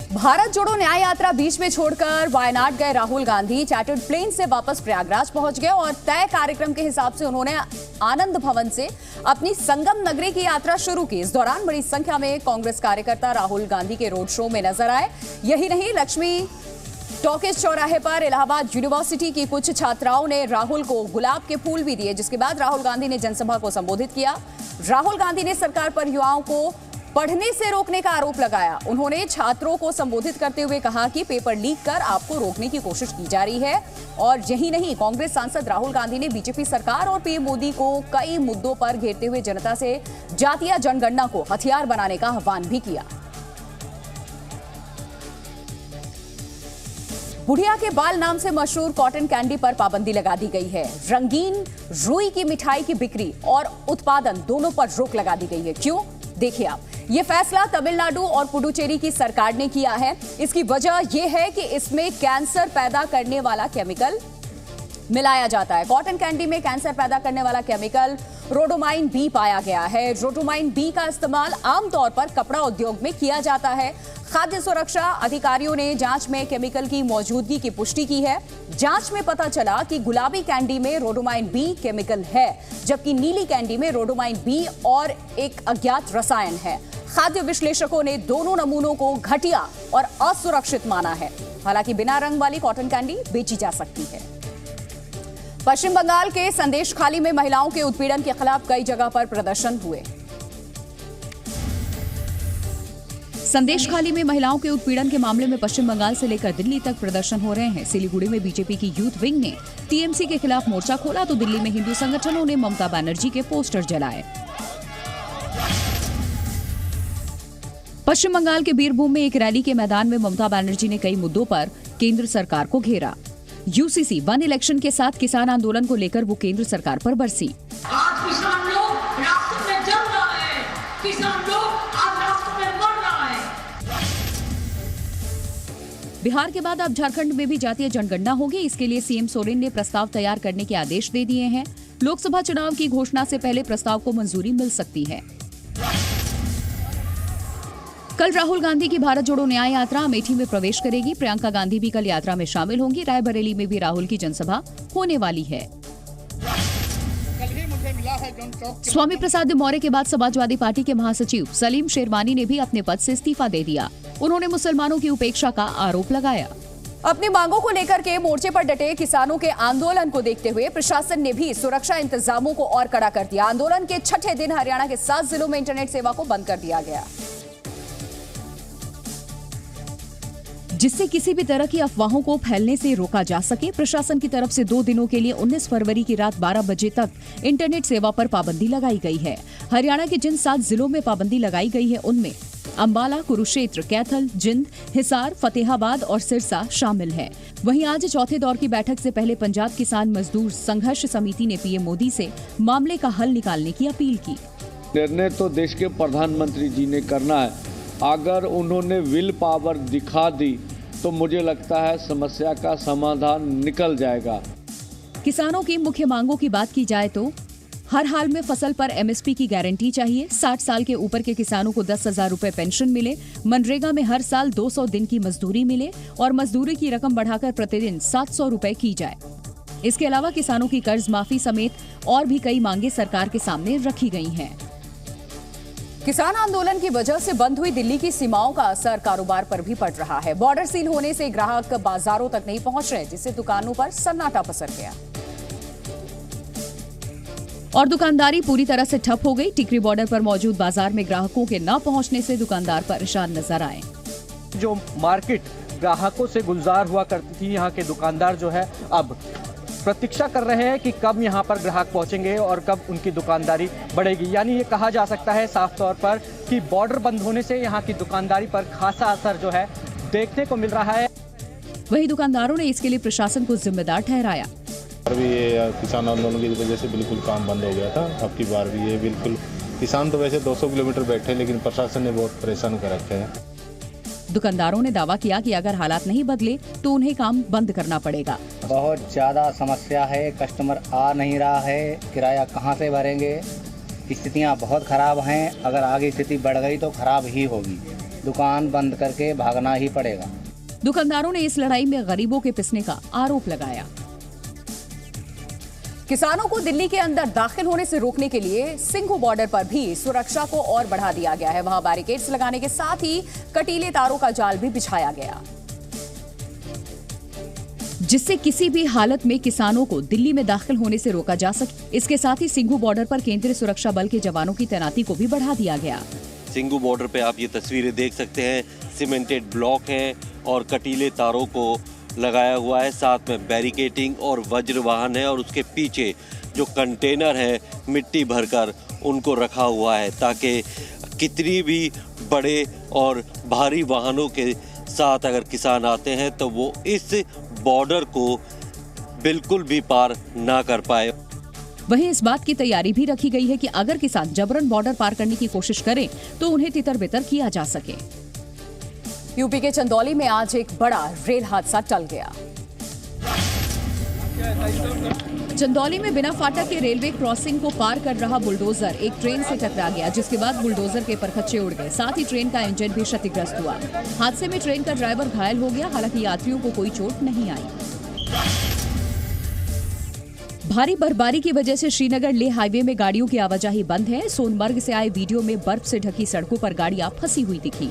भारत जोड़ो न्याय यात्रा बीच में छोड़कर वायनाड गए राहुल गांधी चार्टर्ड प्लेन से वापस प्रयागराज पहुंच गए और तय कार्यक्रम के हिसाब से उन्होंने आनंद भवन से अपनी संगम नगरी की यात्रा शुरू की। इस दौरान बड़ी संख्या में कांग्रेस कार्यकर्ता राहुल गांधी के रोड शो में नजर आए। यही नहीं, लक्ष्मी टॉकीज चौराहे पर इलाहाबाद यूनिवर्सिटी की कुछ छात्राओं ने राहुल को गुलाब के फूल भी दिए, जिसके बाद राहुल गांधी ने जनसभा को संबोधित किया। राहुल गांधी ने सरकार पर युवाओं को पढ़ने से रोकने का आरोप लगाया। उन्होंने छात्रों को संबोधित करते हुए कहा कि पेपर लीक कर आपको रोकने की कोशिश की जा रही है। और यही नहीं, कांग्रेस सांसद राहुल गांधी ने बीजेपी सरकार और पीएम मोदी को कई मुद्दों पर घेरते हुए जनता से जातीय जनगणना को हथियार बनाने का आह्वान भी किया। बुढ़िया के बाल नाम से मशहूर कॉटन कैंडी पर पाबंदी लगा दी गई है। रंगीन रुई की मिठाई की बिक्री और उत्पादन दोनों पर रोक लगा दी गई है। क्यों? देखिए आप, ये फैसला तमिलनाडु और पुडुचेरी की सरकार ने किया है। इसकी वजह यह है कि इसमें कैंसर पैदा करने वाला केमिकल मिलाया जाता है। कॉटन कैंडी में कैंसर पैदा करने वाला केमिकल रोडोमाइन बी पाया गया है। रोडोमाइन बी का इस्तेमाल आमतौर पर कपड़ा उद्योग में किया जाता है। खाद्य सुरक्षा अधिकारियों ने जांच में केमिकल की मौजूदगी की पुष्टि की है। जांच में पता चला कि गुलाबी कैंडी में रोडोमाइन बी केमिकल है, जबकि नीली कैंडी में रोडोमाइन बी और एक अज्ञात रसायन है। खाद्य विश्लेषकों ने दोनों नमूनों को घटिया और असुरक्षित माना है। हालांकि बिना रंग वाली कॉटन कैंडी बेची जा सकती है। पश्चिम बंगाल के संदेशखाली में महिलाओं के उत्पीड़न के खिलाफ कई जगह पर प्रदर्शन हुए। संदेशखाली में महिलाओं के उत्पीड़न के मामले में पश्चिम बंगाल से लेकर दिल्ली तक प्रदर्शन हो रहे हैं। सिलीगुड़ी में बीजेपी की यूथ विंग ने टीएमसी के खिलाफ मोर्चा खोला तो दिल्ली में हिंदू संगठनों ने ममता बनर्जी के पोस्टर जलाए। पश्चिम बंगाल के बीरभूम में एक रैली के मैदान में ममता बनर्जी ने कई मुद्दों पर केंद्र सरकार को घेरा। यूसीसी वन इलेक्शन के साथ किसान आंदोलन को लेकर वो केंद्र सरकार पर बरसी। आज किसान लोग रास्ते में जल रहे हैं, किसान लोग आज रास्ते में मर रहे हैं। बिहार के बाद अब झारखंड में भी जातीय जनगणना होगी। इसके लिए सीएम सोरेन ने प्रस्ताव तैयार करने के आदेश दे दिए हैं। लोकसभा चुनाव की घोषणा से पहले प्रस्ताव को मंजूरी मिल सकती है। कल राहुल गांधी की भारत जोड़ो न्याय यात्रा अमेठी में प्रवेश करेगी। प्रियंका गांधी भी कल यात्रा में शामिल होंगी। रायबरेली में भी राहुल की जनसभा होने वाली है। स्वामी प्रसाद मौर्य के बाद समाजवादी पार्टी के महासचिव सलीम शेरवानी ने भी अपने पद से इस्तीफा दे दिया। उन्होंने मुसलमानों की उपेक्षा का आरोप लगाया। अपनी मांगों को लेकर के मोर्चे पर डटे किसानों के आंदोलन को देखते हुए प्रशासन ने भी सुरक्षा इंतजामों को और कड़ा कर दिया। आंदोलन के छठे दिन हरियाणा के 7 जिलों में इंटरनेट सेवा को बंद कर दिया गया, जिससे किसी भी तरह की अफवाहों को फैलने से रोका जा सके। प्रशासन की तरफ से 2 दिनों के लिए 19 फरवरी की रात 12 बजे तक इंटरनेट सेवा पर पाबंदी लगाई गई है। हरियाणा के जिन 7 जिलों में पाबंदी लगाई गई है उनमें अंबाला, कुरुक्षेत्र, कैथल, जिंद, हिसार, फतेहाबाद और सिरसा शामिल है। वहीं आज चौथे दौर की बैठक से पहले पंजाब किसान मजदूर संघर्ष समिति ने पीएम मोदी से मामले का हल निकालने की अपील की। निर्णय तो देश के प्रधानमंत्री जी ने करना है। अगर उन्होंने विल पावर दिखा दी तो मुझे लगता है समस्या का समाधान निकल जाएगा। किसानों की मुख्य मांगों की बात की जाए तो हर हाल में फसल पर एमएसपी की गारंटी चाहिए। 60 साल के ऊपर के किसानों को 10,000 रुपए पेंशन मिले। मनरेगा में हर साल 200 दिन की मजदूरी मिले और मजदूरी की रकम बढ़ाकर प्रतिदिन 700 रुपए की जाए। इसके अलावा किसानों की कर्ज माफी समेत और भी कई मांगे सरकार के सामने रखी गई हैं। किसान आंदोलन की वजह से बंद हुई दिल्ली की सीमाओं का असर कारोबार पर भी पड़ रहा है। बॉर्डर सील होने से ग्राहक बाजारों तक नहीं पहुंच रहे, जिससे दुकानों पर सन्नाटा पसर गया और दुकानदारी पूरी तरह से ठप हो गई। टिकरी बॉर्डर पर मौजूद बाजार में ग्राहकों के न पहुंचने से दुकानदार परेशान नजर आए। जो मार्केट ग्राहकों से गुलजार हुआ करती थी, यहाँ के दुकानदार जो है अब प्रतीक्षा कर रहे हैं कि कब यहाँ पर ग्राहक पहुँचेंगे और कब उनकी दुकानदारी बढ़ेगी। यानी ये कहा जा सकता है साफ तौर पर कि बॉर्डर बंद होने से यहाँ की दुकानदारी पर खासा असर जो है देखने को मिल रहा है। वहीं दुकानदारों ने इसके लिए प्रशासन को जिम्मेदार ठहराया। भी ये किसान आंदोलन की वजह से बिल्कुल काम बंद हो गया था। अब की बार भी ये बिल्कुल, किसान तो वैसे 200 किलोमीटर बैठे, लेकिन प्रशासन ने बहुत परेशान कर रखे हैं। दुकानदारों ने दावा किया कि अगर हालात नहीं बदले तो उन्हें काम बंद करना पड़ेगा। बहुत ज़्यादा समस्या है, कस्टमर आ नहीं रहा है, किराया कहाँ से भरेंगे। स्थितियाँ बहुत खराब हैं। अगर आगे स्थिति बढ़ गई तो खराब ही होगी। दुकान बंद करके भागना ही पड़ेगा। दुकानदारों ने इस लड़ाई में गरीबों के पिसने का आरोप लगाया। किसानों को दिल्ली के अंदर दाखिल होने से रोकने के लिए सिंघू बॉर्डर पर भी सुरक्षा को और बढ़ा दिया गया है। वहां बैरिकेड्स लगाने के साथ ही कटीले तारों का जाल भी बिछाया गया, जिससे किसी भी हालत में किसानों को दिल्ली में दाखिल होने से रोका जा सके। इसके साथ ही सिंघू बॉर्डर पर केंद्रीय सुरक्षा बल के जवानों की तैनाती को भी बढ़ा दिया गया। सिंघू बॉर्डर पे आप ये तस्वीरें देख सकते हैं, सीमेंटेड ब्लॉक हैं और कटीले तारों को लगाया हुआ है, साथ में बैरिकेटिंग और वज्र वाहन है और उसके पीछे जो कंटेनर है मिट्टी भरकर उनको रखा हुआ है, ताकि कितनी भी बड़े और भारी वाहनों के साथ अगर किसान आते हैं तो वो इस बॉर्डर को बिल्कुल भी पार ना कर पाए। वहीं इस बात की तैयारी भी रखी गई है कि अगर किसान जबरन बॉर्डर पार करने की कोशिश करें तो उन्हें तितर बितर किया जा सके। यूपी के चंदौली में आज एक बड़ा रेल हादसा टल गया। चंदौली में बिना फाटक के रेलवे क्रॉसिंग को पार कर रहा बुलडोजर एक ट्रेन से टकरा गया, जिसके बाद बुलडोजर के परखच्चे उड़ गए, साथ ही ट्रेन का इंजन भी क्षतिग्रस्त हुआ। हादसे में ट्रेन का ड्राइवर घायल हो गया, हालांकि यात्रियों को कोई चोट नहीं आई। भारी बर्फबारी की वजह से श्रीनगर लेह हाईवे में गाड़ियों की आवाजाही बंद है। सोनमर्ग से आए वीडियो में बर्फ से ढकी सड़कों पर गाड़ियां फंसी हुई दिखी।